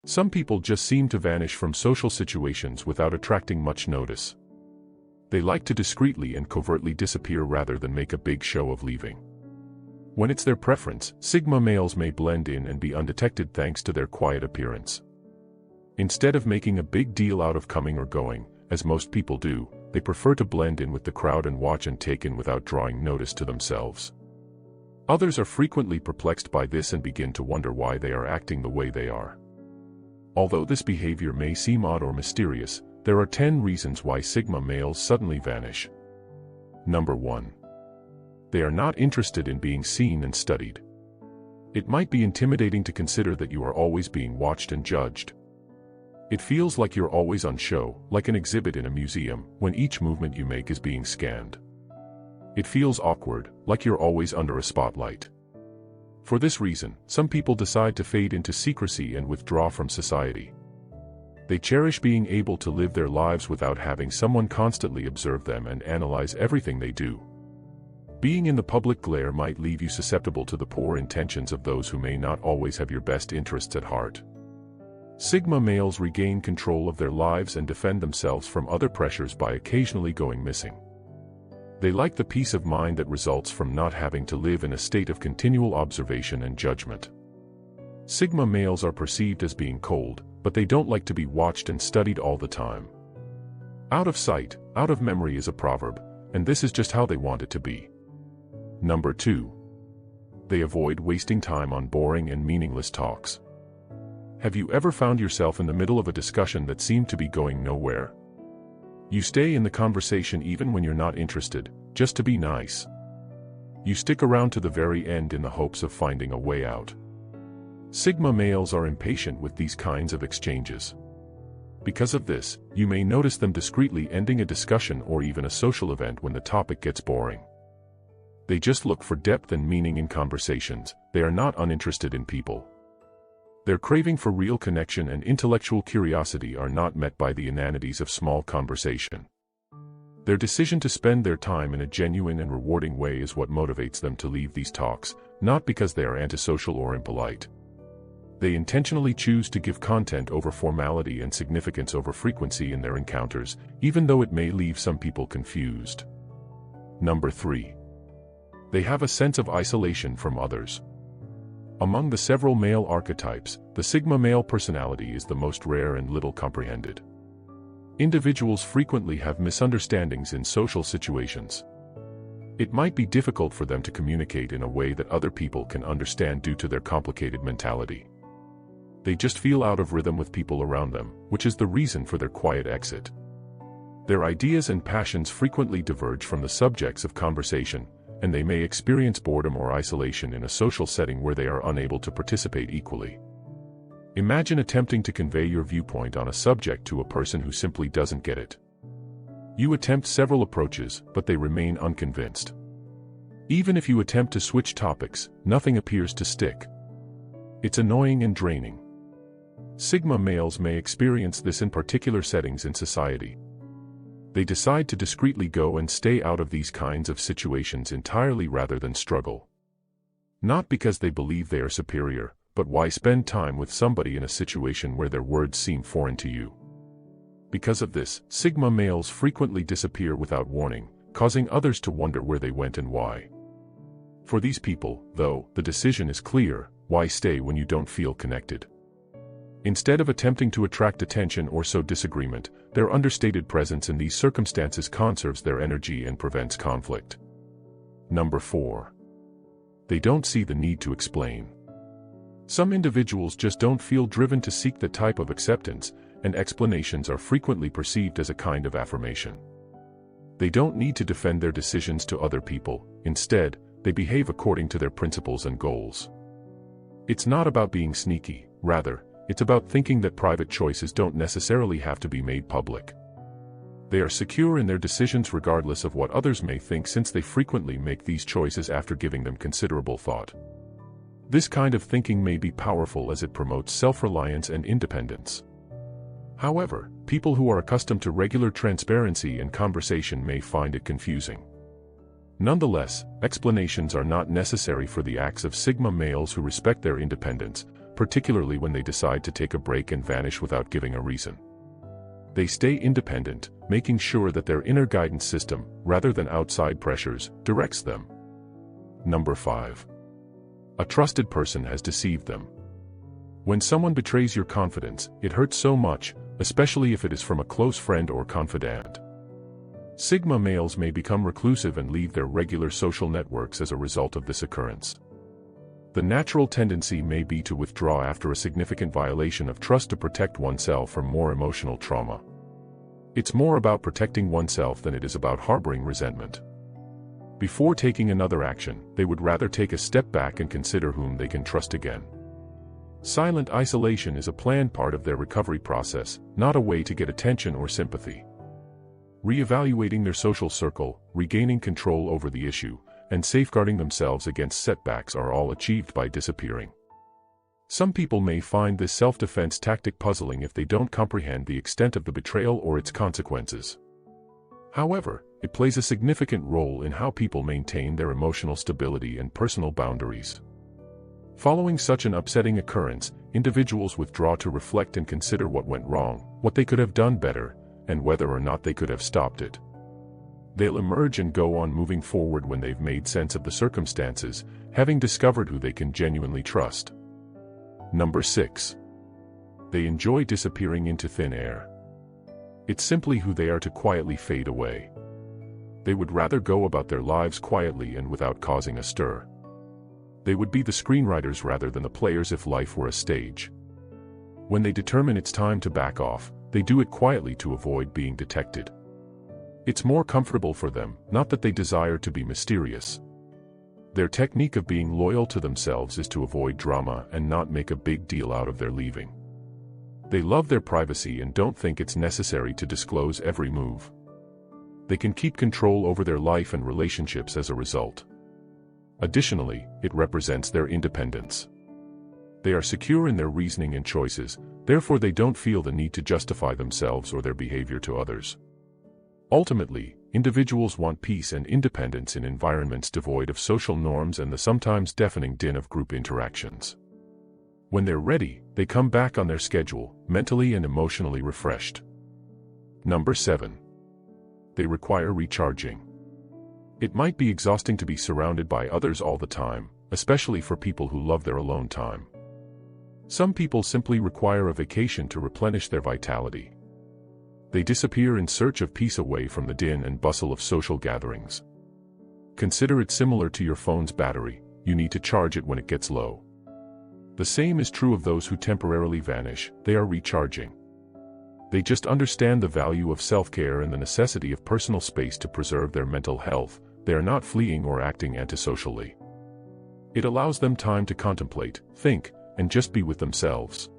Some people just seem to vanish from social situations without attracting much notice. They like to discreetly and covertly disappear rather than make a big show of leaving. When it's their preference, Sigma males may blend in and be undetected thanks to their quiet appearance. Instead of making a big deal out of coming or going, as most people do, they prefer to blend in with the crowd and watch and take in without drawing notice to themselves. Others are frequently perplexed by this and begin to wonder why they are acting the way they are. Although this behavior may seem odd or mysterious, there are 10 reasons why Sigma males suddenly vanish. Number 1. They are not interested in being seen and studied. It might be intimidating to consider that you are always being watched and judged. It feels like you're always on show, like an exhibit in a museum, when each movement you make is being scanned. It feels awkward, like you're always under a spotlight. For this reason, some people decide to fade into secrecy and withdraw from society. They cherish being able to live their lives without having someone constantly observe them and analyze everything they do. Being in the public glare might leave you susceptible to the poor intentions of those who may not always have your best interests at heart. Sigma males regain control of their lives and defend themselves from other pressures by occasionally going missing. They like the peace of mind that results from not having to live in a state of continual observation and judgment. Sigma males are perceived as being cold, but they don't like to be watched and studied all the time. Out of sight, out of memory is a proverb, and this is just how they want it to be. Number 2. They avoid wasting time on boring and meaningless talks. Have you ever found yourself in the middle of a discussion that seemed to be going nowhere? You stay in the conversation even when you're not interested, just to be nice. You stick around to the very end in the hopes of finding a way out. Sigma males are impatient with these kinds of exchanges. Because of this, you may notice them discreetly ending a discussion or even a social event when the topic gets boring. They just look for depth and meaning in conversations. They are not uninterested in people. Their craving for real connection and intellectual curiosity are not met by the inanities of small conversation. Their decision to spend their time in a genuine and rewarding way is what motivates them to leave these talks, not because they are antisocial or impolite. They intentionally choose to give content over formality and significance over frequency in their encounters, even though it may leave some people confused. Number 3. They have a sense of isolation from others. Among the several male archetypes, the Sigma male personality is the most rare and little comprehended. Individuals frequently have misunderstandings in social situations. It might be difficult for them to communicate in a way that other people can understand due to their complicated mentality. They just feel out of rhythm with people around them, which is the reason for their quiet exit. Their ideas and passions frequently diverge from the subjects of conversation, and they may experience boredom or isolation in a social setting where they are unable to participate equally. Imagine attempting to convey your viewpoint on a subject to a person who simply doesn't get it. You attempt several approaches, but they remain unconvinced. Even if you attempt to switch topics, nothing appears to stick. It's annoying and draining. Sigma males may experience this in particular settings in society. They decide to discreetly go and stay out of these kinds of situations entirely rather than struggle. Not because they believe they are superior, but why spend time with somebody in a situation where their words seem foreign to you? Because of this, Sigma males frequently disappear without warning, causing others to wonder where they went and why. For these people, though, the decision is clear: why stay when you don't feel connected? Instead of attempting to attract attention or sow disagreement, their understated presence in these circumstances conserves their energy and prevents conflict. Number 4. They don't see the need to explain. Some individuals just don't feel driven to seek that type of acceptance, and explanations are frequently perceived as a kind of affirmation. They don't need to defend their decisions to other people. Instead, they behave according to their principles and goals. It's not about being sneaky, rather, it's about thinking that private choices don't necessarily have to be made public. They are secure in their decisions regardless of what others may think, since they frequently make these choices after giving them considerable thought. This kind of thinking may be powerful as it promotes self-reliance and independence. However, people who are accustomed to regular transparency and conversation may find it confusing. Nonetheless, explanations are not necessary for the acts of Sigma males who respect their independence, particularly when they decide to take a break and vanish without giving a reason. They stay independent, making sure that their inner guidance system, rather than outside pressures, directs them. Number 5. A trusted person has deceived them. When someone betrays your confidence, it hurts so much, especially if it is from a close friend or confidant. Sigma males may become reclusive and leave their regular social networks as a result of this occurrence. The natural tendency may be to withdraw after a significant violation of trust to protect oneself from more emotional trauma. It's more about protecting oneself than it is about harboring resentment. Before taking another action, they would rather take a step back and consider whom they can trust again. Silent isolation is a planned part of their recovery process, not a way to get attention or sympathy. Reevaluating their social circle, regaining control over the issue, and safeguarding themselves against setbacks are all achieved by disappearing. Some people may find this self-defense tactic puzzling if they don't comprehend the extent of the betrayal or its consequences. However, it plays a significant role in how people maintain their emotional stability and personal boundaries. Following such an upsetting occurrence, individuals withdraw to reflect and consider what went wrong, what they could have done better, and whether or not they could have stopped it. They'll emerge and go on moving forward when they've made sense of the circumstances, having discovered who they can genuinely trust. Number 6. They enjoy disappearing into thin air. It's simply who they are to quietly fade away. They would rather go about their lives quietly and without causing a stir. They would be the screenwriters rather than the players if life were a stage. When they determine it's time to back off, they do it quietly to avoid being detected. It's more comfortable for them, not that they desire to be mysterious. Their technique of being loyal to themselves is to avoid drama and not make a big deal out of their leaving. They love their privacy and don't think it's necessary to disclose every move. They can keep control over their life and relationships as a result. Additionally, it represents their independence. They are secure in their reasoning and choices, therefore they don't feel the need to justify themselves or their behavior to others. Ultimately, individuals want peace and independence in environments devoid of social norms and the sometimes deafening din of group interactions. When they're ready, they come back on their schedule, mentally and emotionally refreshed. Number 7. They require recharging. It might be exhausting to be surrounded by others all the time, especially for people who love their alone time. Some people simply require a vacation to replenish their vitality. They disappear in search of peace away from the din and bustle of social gatherings. Consider it similar to your phone's battery, you need to charge it when it gets low. The same is true of those who temporarily vanish, they are recharging. They just understand the value of self-care and the necessity of personal space to preserve their mental health. They are not fleeing or acting antisocially. It allows them time to contemplate, think, and just be with themselves.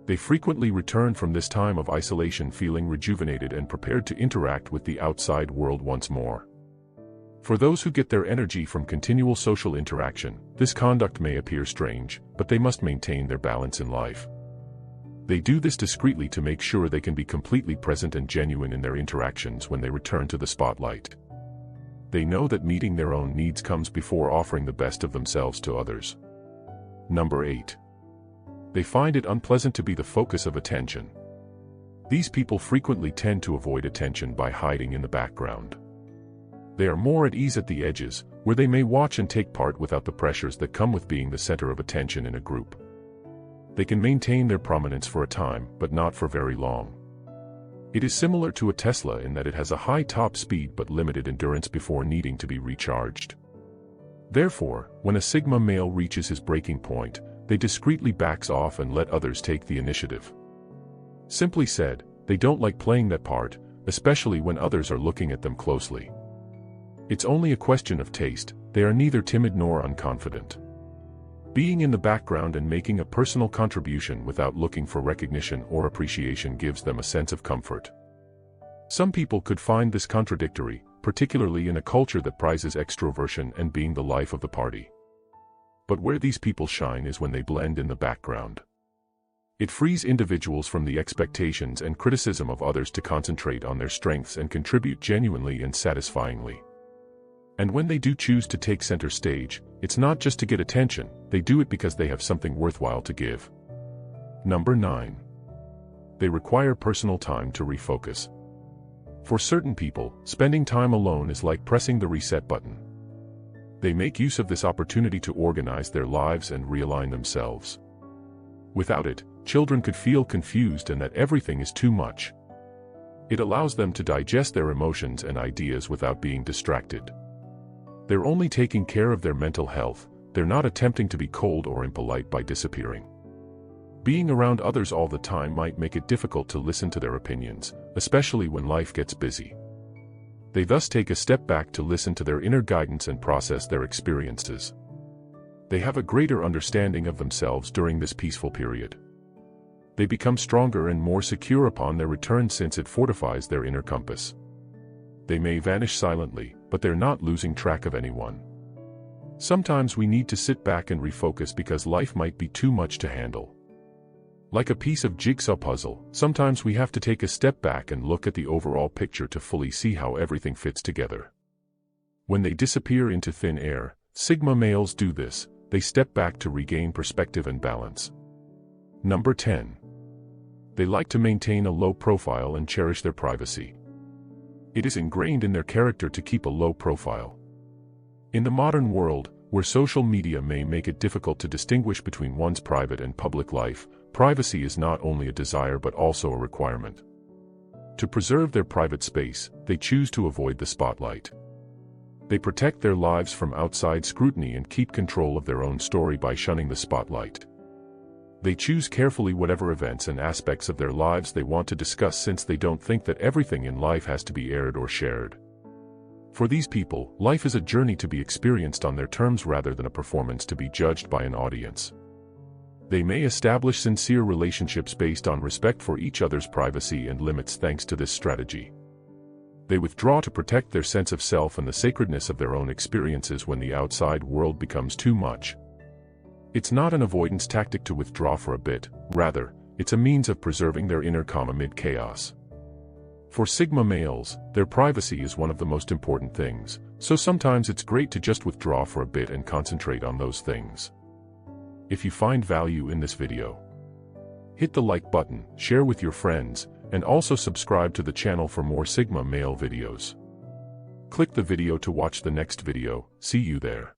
They frequently return from this time of isolation feeling rejuvenated and prepared to interact with the outside world once more. For those who get their energy from continual social interaction, this conduct may appear strange, but they must maintain their balance in life. They do this discreetly to make sure they can be completely present and genuine in their interactions when they return to the spotlight. They know that meeting their own needs comes before offering the best of themselves to others. Number 8. They find it unpleasant to be the focus of attention. These people frequently tend to avoid attention by hiding in the background. They are more at ease at the edges, where they may watch and take part without the pressures that come with being the center of attention in a group. They can maintain their prominence for a time, but not for very long. It is similar to a Tesla in that it has a high top speed but limited endurance before needing to be recharged. Therefore, when a Sigma male reaches his breaking point, they discreetly backs off and let others take the initiative. Simply said, they don't like playing that part, especially when others are looking at them closely. It's only a question of taste, they are neither timid nor unconfident. Being in the background and making a personal contribution without looking for recognition or appreciation gives them a sense of comfort. Some people could find this contradictory, particularly in a culture that prizes extroversion and being the life of the party. But where these people shine is when they blend in the background. It frees individuals from the expectations and criticism of others to concentrate on their strengths and contribute genuinely and satisfyingly. And when they do choose to take center stage, it's not just to get attention, they do it because they have something worthwhile to give. Number 9. They require personal time to refocus. For certain people, spending time alone is like pressing the reset button. They make use of this opportunity to organize their lives and realign themselves. Without it, children could feel confused and that everything is too much. It allows them to digest their emotions and ideas without being distracted. They're only taking care of their mental health, they're not attempting to be cold or impolite by disappearing. Being around others all the time might make it difficult to listen to their opinions, especially when life gets busy. They thus take a step back to listen to their inner guidance and process their experiences. They have a greater understanding of themselves during this peaceful period. They become stronger and more secure upon their return since it fortifies their inner compass. They may vanish silently, but they're not losing track of anyone. Sometimes we need to sit back and refocus because life might be too much to handle. Like a piece of jigsaw puzzle, sometimes we have to take a step back and look at the overall picture to fully see how everything fits together. When they disappear into thin air, Sigma males do this, they step back to regain perspective and balance. Number 10. They like to maintain a low profile and cherish their privacy. It is ingrained in their character to keep a low profile. In the modern world, where social media may make it difficult to distinguish between one's private and public life, privacy is not only a desire but also a requirement. To preserve their private space, they choose to avoid the spotlight. They protect their lives from outside scrutiny and keep control of their own story by shunning the spotlight. They choose carefully whatever events and aspects of their lives they want to discuss since they don't think that everything in life has to be aired or shared. For these people, life is a journey to be experienced on their terms rather than a performance to be judged by an audience. They may establish sincere relationships based on respect for each other's privacy and limits thanks to this strategy. They withdraw to protect their sense of self and the sacredness of their own experiences when the outside world becomes too much. It's not an avoidance tactic to withdraw for a bit, rather, it's a means of preserving their inner calm amid chaos. For Sigma males, their privacy is one of the most important things, so sometimes it's great to just withdraw for a bit and concentrate on those things. If you find value in this video, hit the like button, share with your friends, and also subscribe to the channel for more Sigma male videos. Click the video to watch the next video. See you there.